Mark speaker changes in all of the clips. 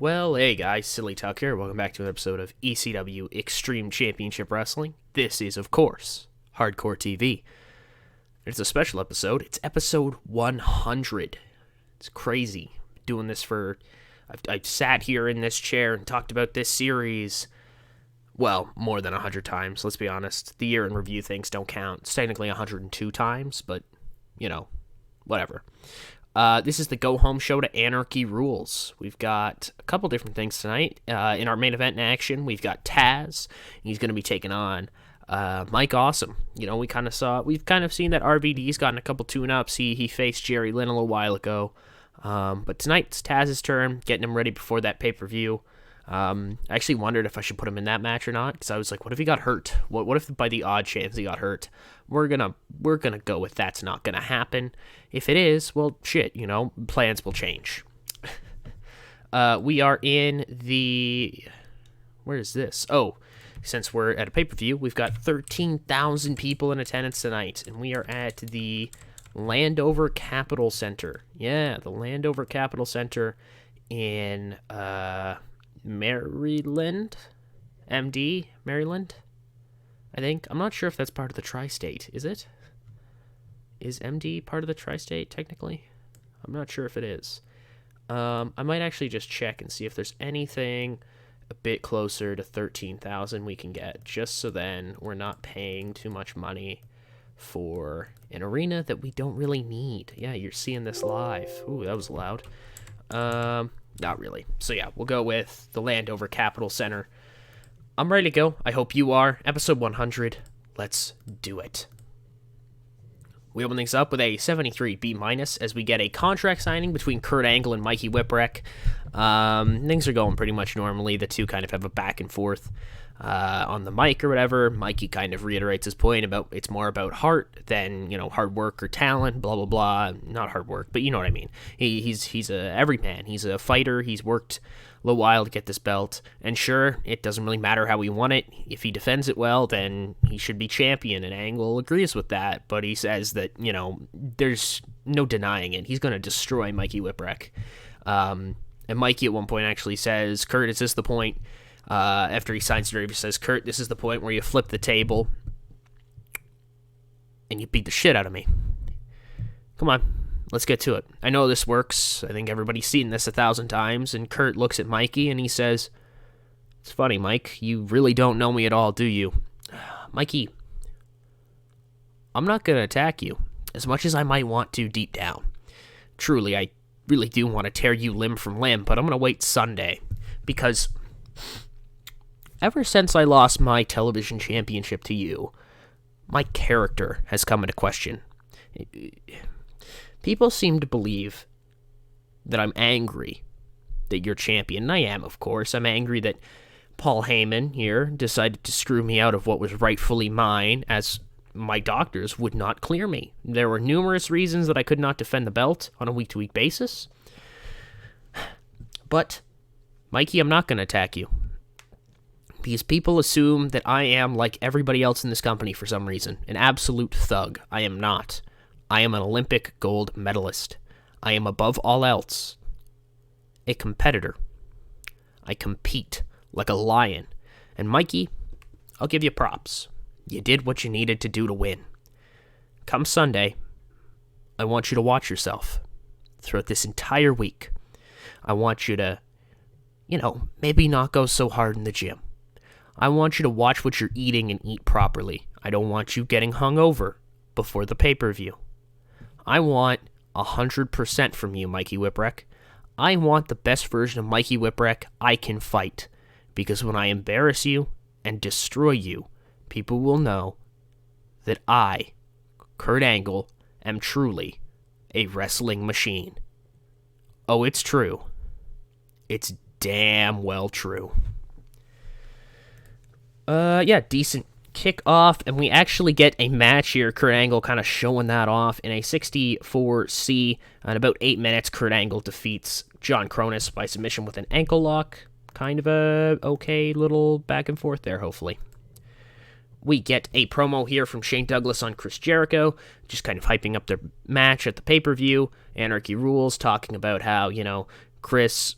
Speaker 1: Well, hey guys, Silly Tuck here. Welcome back to another episode of ECW Extreme Championship Wrestling. This is, of course, Hardcore TV. It's a special episode. It's episode 100. It's crazy. Doing this for... I've sat here in this chair and talked about this series, well, more than 100 times, let's be honest. The year in review things don't count. It's technically 102 times, but, you know, whatever. This is the go-home show to Anarchy Rulz. We've got a couple different things tonight. In our main event in action, we've got Taz. He's going to be taking on Mike Awesome. You know, we've kind of seen that RVD's gotten a couple tune-ups. He faced Jerry Lynn a little while ago. But tonight, it's Taz's turn, getting him ready before that pay-per-view. I actually wondered if I should put him in that match or not, because I was like, what if he got hurt? What if by the odd chance he got hurt? We're gonna go with that's not gonna happen. If it is, well, shit, you know, plans will change. We are in the... Where is this? Oh, since we're at a pay-per-view, we've got 13,000 people in attendance tonight, and we are at the Landover Capital Center. Yeah, the Landover Capital Center in, Maryland? MD? Maryland? I think. I'm not sure if that's part of the tri-state. Is it? Is MD part of the tri-state, technically? I'm not sure if it is. I might actually just check and see if there's anything a bit closer to 13,000 we can get, just so then we're not paying too much money for an arena that we don't really need. Yeah, you're seeing this live. Ooh, that was loud. Not really. So yeah, we'll go with the Landover Capital Center. I'm ready to go. I hope you are. Episode 100. Let's do it. We open things up with a 73 B- as we get a contract signing between Kurt Angle and Mikey Whipwreck. Things are going pretty much normally. The two kind of have a back and forth on the mic or whatever. Mikey kind of reiterates his point about it's more about heart than, you know, hard work or talent, blah, blah, blah. Not hard work, but you know what I mean. He's a everyman. He's a fighter. He's worked a little while to get this belt. And sure, it doesn't really matter how he won it. If he defends it well, then he should be champion. And Angle agrees with that. But he says that, you know, there's no denying it. He's going to destroy Mikey Whipwreck. And Mikey at one point actually says, Kurt, is this the point? After he signs the he says, Kurt, this is the point where you flip the table and you beat the shit out of me. Come on, let's get to it. I know this works. I think everybody's seen this 1,000 times. And Kurt looks at Mikey and he says, it's funny, Mike. You really don't know me at all, do you? Mikey, I'm not going to attack you as much as I might want to deep down. Truly, I really do want to tear you limb from limb, but I'm going to wait Sunday because ever since I lost my television championship to you, my character has come into question. People seem to believe that I'm angry that you're champion, and I am, of course. I'm angry that Paul Heyman here decided to screw me out of what was rightfully mine, as my doctors would not clear me. There were numerous reasons that I could not defend the belt on a week-to-week basis. But, Mikey, I'm not going to attack you. Because people assume that I am like everybody else in this company for some reason. An absolute thug. I am not. I am an Olympic gold medalist. I am above all else a competitor. I compete like a lion. And Mikey, I'll give you props. You did what you needed to do to win. Come Sunday, I want you to watch yourself throughout this entire week. I want you to, you know, maybe not go so hard in the gym. I want you to watch what you're eating and eat properly. I don't want you getting hungover before the pay-per-view. I want 100% from you, Mikey Whipwreck. I want the best version of Mikey Whipwreck I can fight. Because when I embarrass you and destroy you, people will know that I, Kurt Angle, am truly a wrestling machine. Oh, it's true. It's damn well true. Decent kickoff, and we actually get a match here. Kurt Angle kind of showing that off in a 64C. In about 8 minutes, Kurt Angle defeats John Cronus by submission with an ankle lock. Kind of a okay little back and forth there, hopefully. We get a promo here from Shane Douglas on Chris Jericho, just kind of hyping up their match at the pay-per-view. Anarchy Rulz talking about how, you know, Chris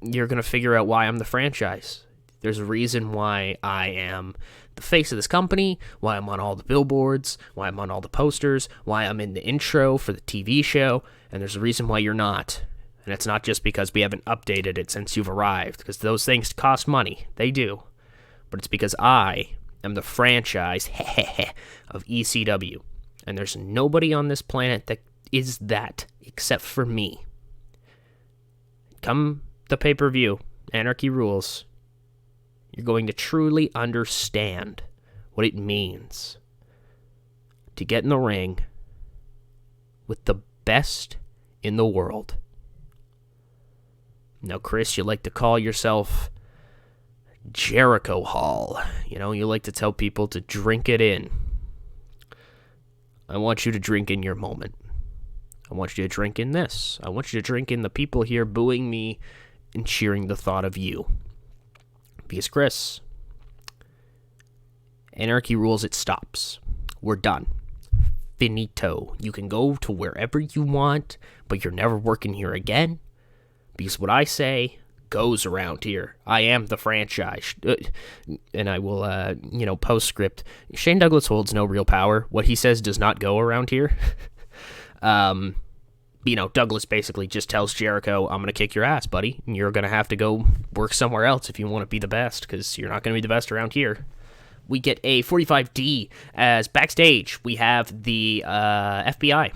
Speaker 1: you're going to figure out why I'm the franchise. There's a reason why I am the face of this company, why I'm on all the billboards, why I'm on all the posters, why I'm in the intro for the TV show, and there's a reason why you're not. And it's not just because we haven't updated it since you've arrived, because those things cost money. They do. But it's because I am the franchise of ECW. And there's nobody on this planet that is that except for me. Come the pay-per-view, Anarchy Rulz, you're going to truly understand what it means to get in the ring with the best in the world. Now, Chris, you like to call yourself Jericho Hall. You know, you like to tell people to drink it in. I want you to drink in your moment. I want you to drink in this. I want you to drink in the people here booing me and cheering the thought of you. Because, Chris, Anarchy Rulz, it stops. We're done. Finito. You can go to wherever you want, but you're never working here again. Because what I say goes around here. I am the franchise. And I will, postscript. Shane Douglas holds no real power. What he says does not go around here. Douglas basically just tells Jericho, I'm going to kick your ass, buddy. And you're going to have to go work somewhere else if you want to be the best, because you're not going to be the best around here. We get a 45D as backstage. We have the FBI.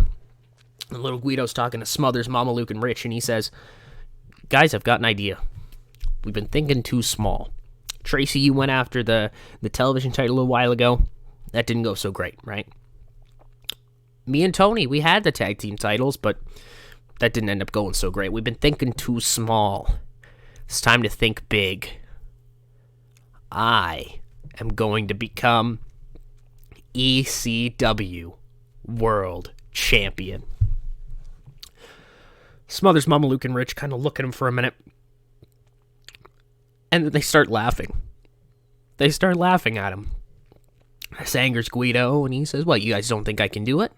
Speaker 1: And little Guido's talking to Smothers, Mama Luke, and Rich, and he says, guys, I've got an idea. We've been thinking too small. Tracy, you went after the television title a while ago. That didn't go so great, right? Me and Tony, we had the tag team titles, but that didn't end up going so great. We've been thinking too small. It's time to think big. I am going to become ECW World Champion. Smothers, Mama Luke, and Rich kind of look at him for a minute. And then they start laughing. They start laughing at him. This angers Guido, and he says, what, you guys don't think I can do it?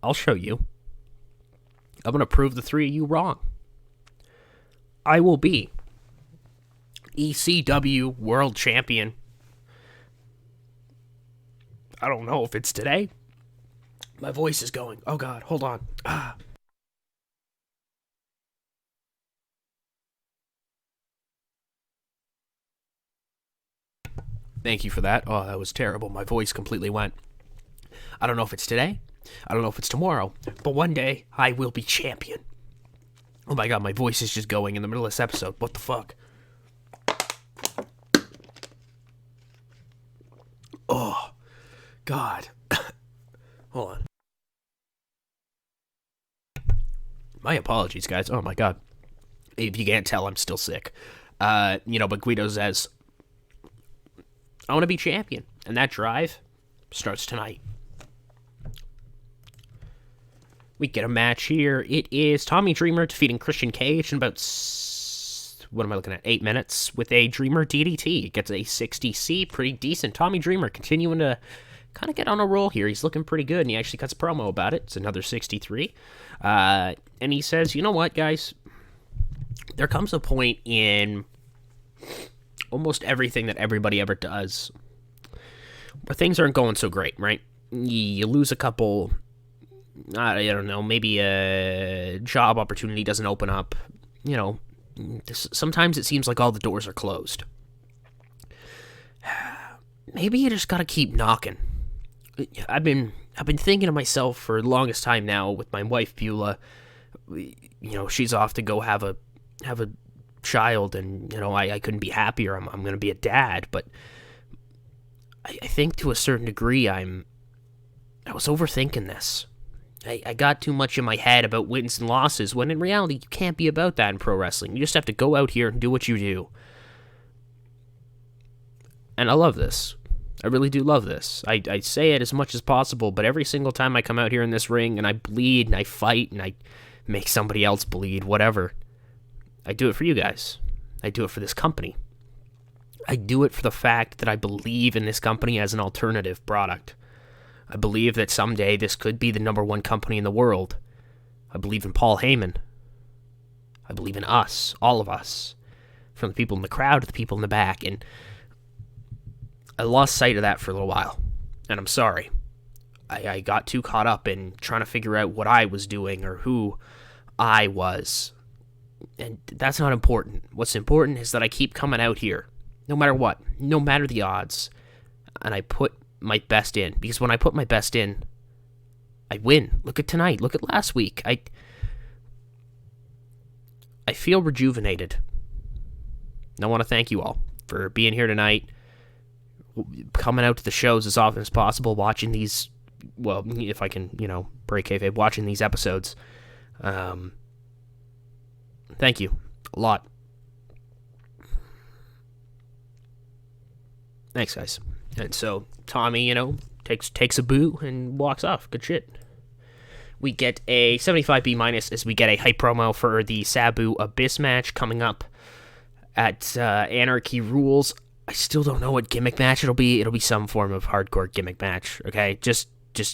Speaker 1: I'll show you. I'm going to prove the three of you wrong. I will be ECW World Champion. I don't know if it's today. My voice is going. Oh, God, hold on. Thank you for that. Oh, that was terrible. My voice completely went. I don't know if it's today. I don't know if it's tomorrow. But one day, I will be champion. Oh my God, my voice is just going in the middle of this episode. What the fuck? Oh, God. Hold on. My apologies, guys. Oh my God. If you can't tell, I'm still sick. But Guido says, I want to be champion. And that drive starts tonight. We get a match here. It is Tommy Dreamer defeating Christian Cage in about, 8 minutes with a Dreamer DDT. Gets a 60C, pretty decent. Tommy Dreamer continuing to kind of get on a roll here. He's looking pretty good, and he actually cuts a promo about it. It's another 63. And he says, you know what, guys? There comes a point in almost everything that everybody ever does where things aren't going so great, right? You lose a couple, I don't know, maybe a job opportunity doesn't open up. Sometimes it seems like all the doors are closed. Maybe you just gotta keep knocking. I've been thinking to myself for the longest time now with my wife Beulah. She's off to go have a child, and I couldn't be happier. I'm gonna be a dad, but I think to a certain degree I was overthinking this. I got too much in my head about wins and losses, when in reality you can't be about that in pro wrestling. You just have to go out here and do what you do. And I love this. I really do love this. I say it as much as possible, but every single time I come out here in this ring and I bleed and I fight and I make somebody else bleed, whatever, I do it for you guys. I do it for this company. I do it for the fact that I believe in this company as an alternative product. I believe that someday this could be the #1 company in the world. I believe in Paul Heyman. I believe in us, all of us, from the people in the crowd to the people in the back, and I lost sight of that for a little while, and I'm sorry. I got too caught up in trying to figure out what I was doing or who I was, and that's not important. What's important is that I keep coming out here, no matter what, no matter the odds, and I put my best in, because when I put my best in, I win. Look at tonight. Look at last week. I feel rejuvenated. And I want to thank you all for being here tonight, coming out to the shows as often as possible, watching these, well, if I can, break kayfabe, watching these episodes. Thank you. A lot. Thanks, guys. And so, Tommy, takes a boo and walks off. Good shit. We get a 75B- as we get a hype promo for the Sabu Abyss match coming up at Anarchy Rulz. I still don't know what gimmick match it'll be. It'll be some form of hardcore gimmick match, okay? Just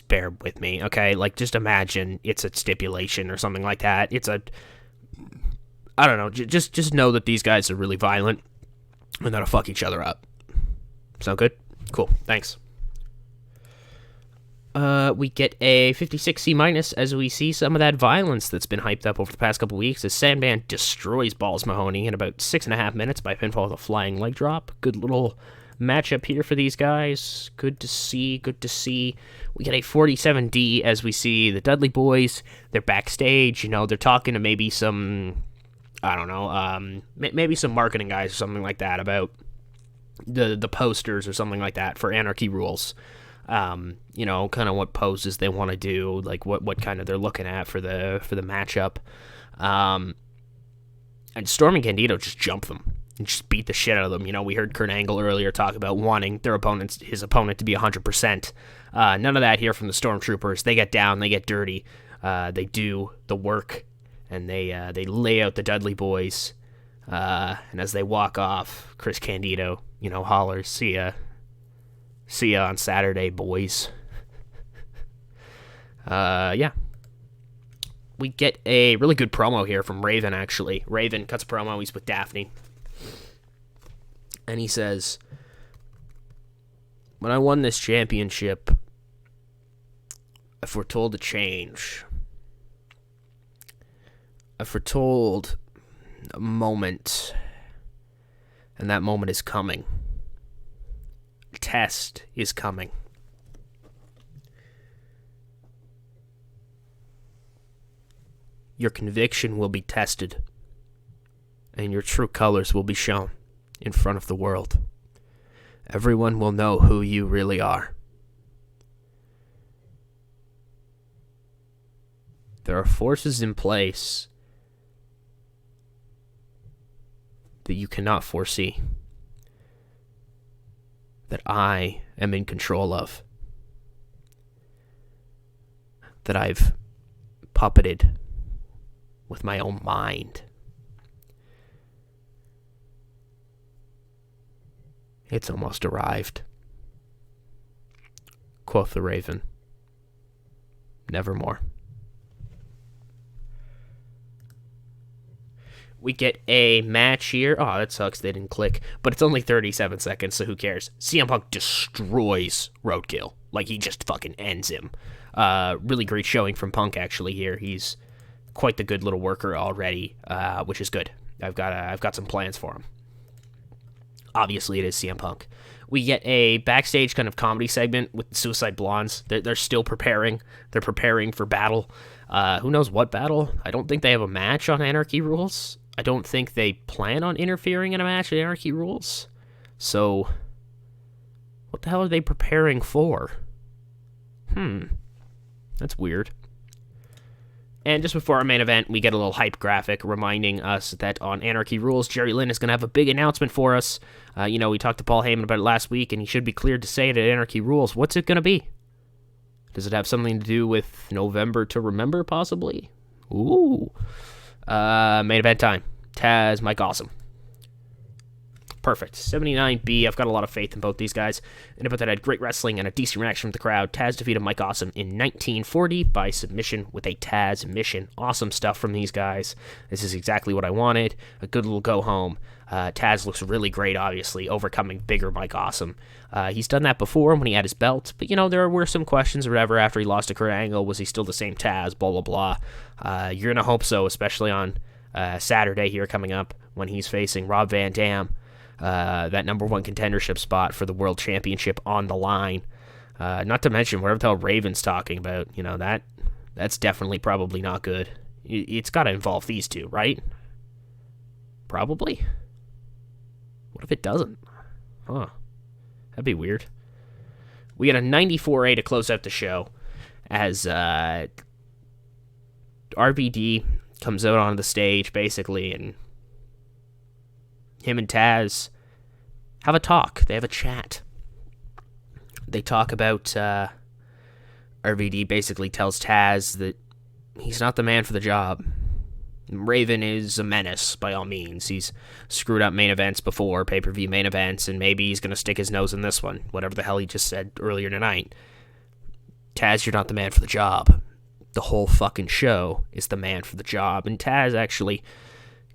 Speaker 1: bear with me, okay? Like, just imagine it's a stipulation or something like that. I don't know. Just know that these guys are really violent and that'll fuck each other up. Sound good? Cool. Thanks. We get a 56C- as we see some of that violence that's been hyped up over the past couple weeks as Sandman destroys Balls Mahoney in about 6.5 minutes by pinfall with a flying leg drop. Good little matchup here for these guys. Good to see. We get a 47D as we see the Dudley Boys. They're backstage. They're talking to maybe some, I don't know, maybe some marketing guys or something like that about the posters or something like that for Anarchy Rulz. Kind of what poses they want to do, like what kind of they're looking at for the matchup. And Storm and Candido just jump them and just beat the shit out of them. We heard Kurt Angle earlier talk about wanting his opponent to be 100%. None of that here from the Stormtroopers. They get down, they get dirty, they do the work, and they lay out the Dudley Boys. And as they walk off, Chris Candido, hollers, "See ya on Saturday, boys." Yeah. We get a really good promo here from Raven, actually. Raven cuts a promo, he's with Daphne. And he says, "When I won this championship, I foretold a change. I foretold a moment, and that moment is coming. Test is coming. Your conviction will be tested, and your true colors will be shown in front of the world. Everyone will know who you really are. There are forces in place that you cannot foresee, that I am in control of, that I've puppeted with my own mind. It's almost arrived." Quoth the Raven, "Nevermore." We get a match here. Oh, that sucks. They didn't click. But it's only 37 seconds, so who cares? CM Punk destroys Roadkill. Like, he just fucking ends him. Really great showing from Punk, actually, here. He's quite the good little worker already, which is good. I've got some plans for him. Obviously, it is CM Punk. We get a backstage kind of comedy segment with the Suicide Blondes. They're still preparing. They're preparing for battle. Who knows what battle? I don't think they have a match on Anarchy Rulz. I don't think they plan on interfering in a match at Anarchy Rulz. So, what the hell are they preparing for? That's weird. And just before our main event, we get a little hype graphic reminding us that on Anarchy Rulz, Jerry Lynn is going to have a big announcement for us. We talked to Paul Heyman about it last week, and he should be cleared to say it at Anarchy Rulz. What's it going to be? Does it have something to do with November to Remember, possibly? Ooh. Main event time. Taz, Mike Awesome. Perfect. 79B. I've got a lot of faith in both these guys. And about that, I had great wrestling and a decent reaction from the crowd. Taz defeated Mike Awesome in 1940 by submission with a Taz mission. Awesome stuff from these guys. This is exactly what I wanted. A good little go home. Taz looks really great, obviously, overcoming bigger Mike Awesome. He's done that before when he had his belt, but, there were some questions or whatever after he lost to Kurt Angle. Was he still the same Taz? Blah, blah, blah. You're going to hope so, especially on Saturday here coming up when he's facing Rob Van Dam. That number one contendership spot for the World Championship on the line. Not to mention, whatever the hell Raven's talking about, that's definitely probably not good. It's got to involve these two, right? Probably. What if it doesn't? Huh. That'd be weird. We got a 94A to close out the show as RVD comes out onto the stage, basically, and him and Taz have a talk. They have a chat. They talk about, RVD basically tells Taz that he's not the man for the job. Raven is a menace, by all means. He's screwed up main events before, pay-per-view main events, and maybe he's going to stick his nose in this one, whatever the hell he just said earlier tonight. Taz, you're not the man for the job. The whole fucking show is the man for the job. And Taz actually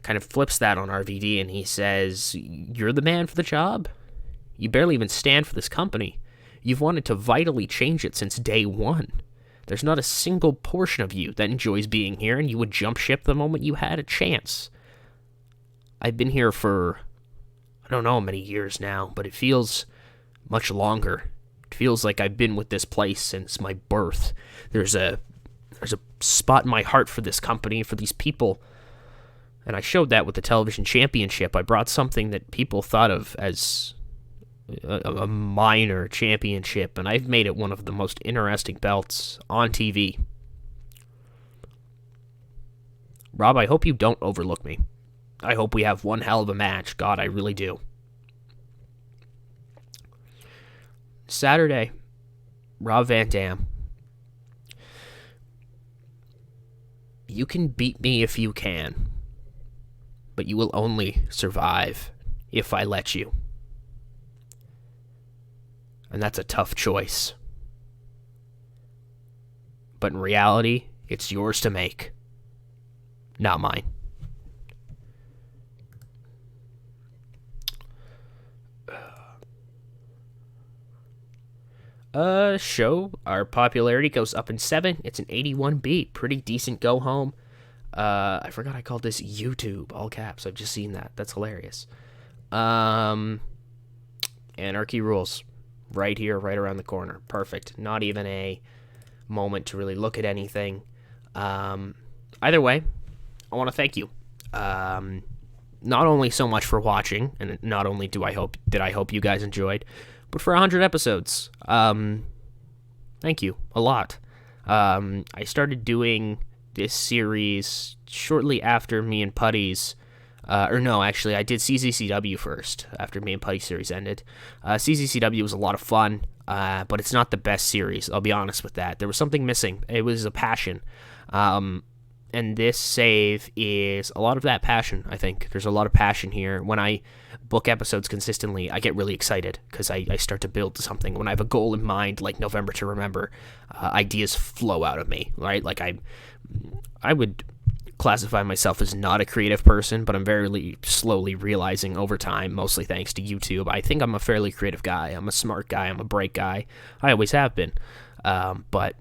Speaker 1: kind of flips that on RVD, and he says, you're the man for the job? You barely even stand for this company. You've wanted to vitally change it since day one. There's not a single portion of you that enjoys being here, and you would jump ship the moment you had a chance. I've been here for, I don't know how many years now, but it feels much longer. It feels like I've been with this place since my birth. There's a spot in my heart for this company, for these people. And I showed that with the television championship. I brought something that people thought of as a minor championship, and I've made it one of the most interesting belts on TV. Rob, I hope you don't overlook me. I hope we have one hell of a match. God, I really do. Saturday, Rob Van Dam. You can beat me if you can, but you will only survive if I let you. And that's a tough choice. But in reality, it's yours to make. Not mine. Show, our popularity goes up in 7. It's an 81B. Pretty decent go home. I forgot I called this YouTube, all caps. I've just seen that. That's hilarious. Anarchy Rulz. Right here, right around the corner. Perfect. Not even a moment to really look at anything. Either way, I want to thank you. Not only so much for watching, and not only did I hope you guys enjoyed, but for 100 episodes. Thank you a lot. I started doing this series shortly after me and Putty's. I did CZCW first, after me and Putty's series ended. CZCW was a lot of fun, but it's not the best series, I'll be honest with that. There was something missing. It was a passion. And this save is a lot of that passion, I think. There's a lot of passion here. When I book episodes consistently, I get really excited, because I start to build something. When I have a goal in mind, like November to Remember, ideas flow out of me, right? Like, I would classify myself as not a creative person, but I'm very slowly realizing over time, mostly thanks to YouTube, I think I'm a fairly creative guy. I'm a smart guy. I'm a bright guy. I always have been. But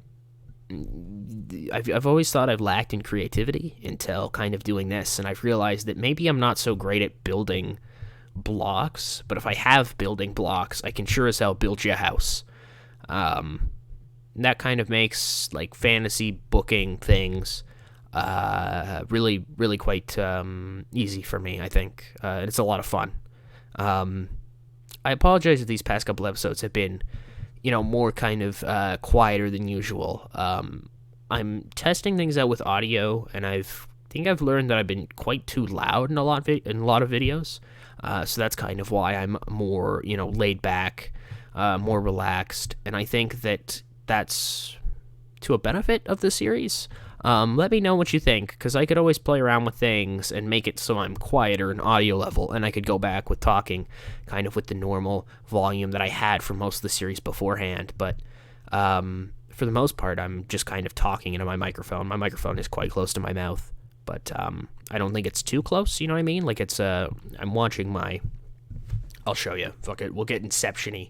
Speaker 1: I've always thought I've lacked in creativity until kind of doing this, and I've realized that maybe I'm not so great at building blocks, but if I have building blocks, I can sure as hell build you a house. That kind of makes, like, fantasy booking things really, really quite easy for me, I think. It's a lot of fun. I apologize if these past couple episodes have been, more kind of quieter than usual. I'm testing things out with audio, and I think I've learned that I've been quite too loud in a lot of videos. So that's kind of why I'm more, laid back, more relaxed, and I think that's to a benefit of the series. Let me know what you think, because I could always play around with things and make it so I'm quieter in audio level, and I could go back with talking kind of with the normal volume that I had for most of the series beforehand. But for the most part, I'm just kind of talking into my microphone. My microphone is quite close to my mouth, but I don't think it's too close, you know what I mean? Like, I'm watching my... I'll show you. Fuck it, we'll get Inception-y.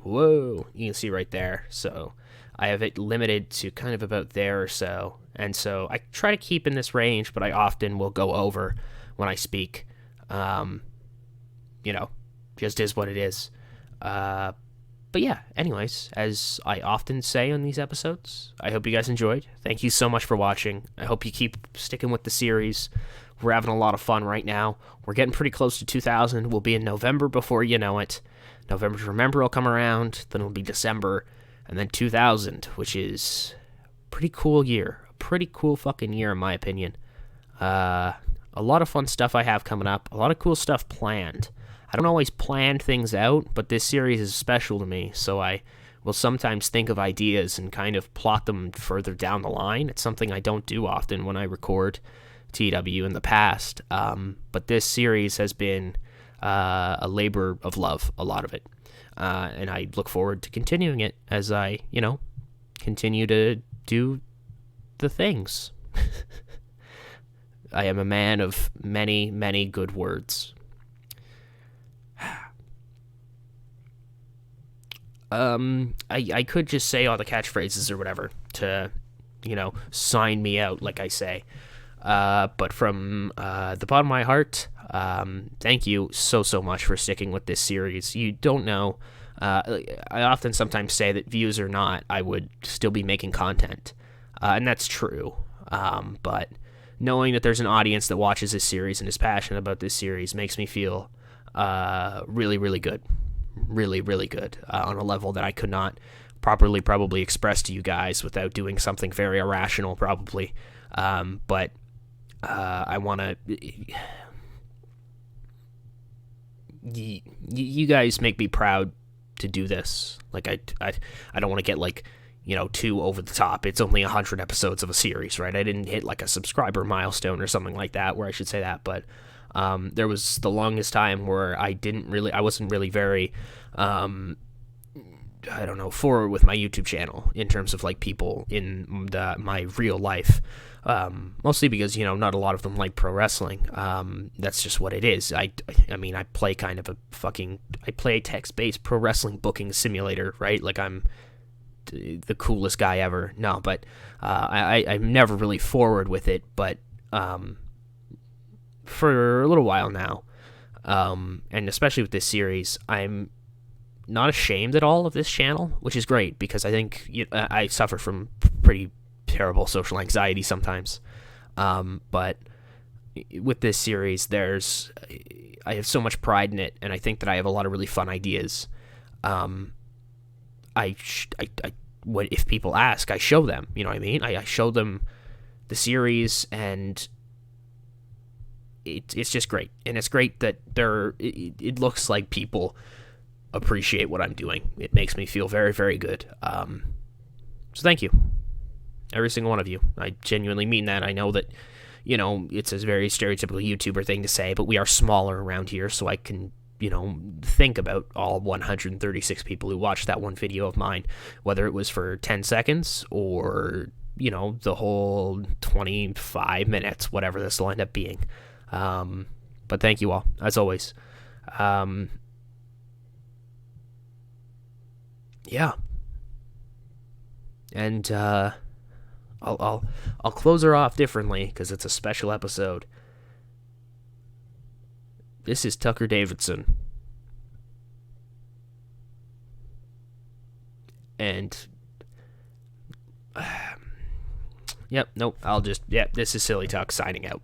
Speaker 1: Whoa, you can see right there. So I have it limited to kind of about there or so. And so I try to keep in this range, but I often will go over when I speak. Just is what it is. But yeah, anyways, as I often say on these episodes, I hope you guys enjoyed. Thank you so much for watching. I hope you keep sticking with the series. We're having a lot of fun right now. We're getting pretty close to 2000. We'll be in November before you know it. November to Remember will come around, then it'll be December, and then 2000, which is a pretty cool year. A pretty cool fucking year, in my opinion. A lot of fun stuff I have coming up. A lot of cool stuff planned. I don't always plan things out, but this series is special to me, so I will sometimes think of ideas and kind of plot them further down the line. It's something I don't do often when I record TEW in the past, but this series has been a labor of love, a lot of it, and I look forward to continuing it as I, continue to do the things. I am a man of many, many good words. I could just say all the catchphrases or whatever to, sign me out, like I say. But from the bottom of my heart, thank you so much for sticking with this series. You don't know. I often sometimes say that views or not, I would still be making content. And that's true. But knowing that there's an audience that watches this series and is passionate about this series makes me feel really, really good. Really, really good on a level that I could not properly probably express to you guys without doing something very irrational probably. But I want to... You guys make me proud to do this. Like, I don't want to get, like, too over the top. It's only 100 episodes of a series, right? I didn't hit, like, a subscriber milestone or something like that where I should say that, but there was the longest time where I wasn't really very, forward with my YouTube channel in terms of, like, people in my real life. Mostly because, not a lot of them like pro wrestling. That's just what it is. I mean, I play kind of I play a text-based pro wrestling booking simulator, right? Like, I'm the coolest guy ever. No, but I'm never really forward with it, but for a little while now, and especially with this series, I'm not ashamed at all of this channel, which is great, because I think I suffer from pretty terrible social anxiety sometimes, but with this series, I have so much pride in it, and I think that I have a lot of really fun ideas. If people ask, I show them. You know what I mean? I show them the series, and it's just great, and it's great that it looks like people appreciate what I'm doing. It makes me feel very, very good. So thank you. Every single one of you. I genuinely mean that. I know that, it's a very stereotypical YouTuber thing to say, but we are smaller around here, so I can, think about all 136 people who watched that one video of mine, whether it was for 10 seconds or, the whole 25 minutes, whatever this will end up being. But thank you all, as always. Yeah. And, I'll close her off differently because it's a special episode. This is Tucker Davidson. And this is Silly Tuck signing out.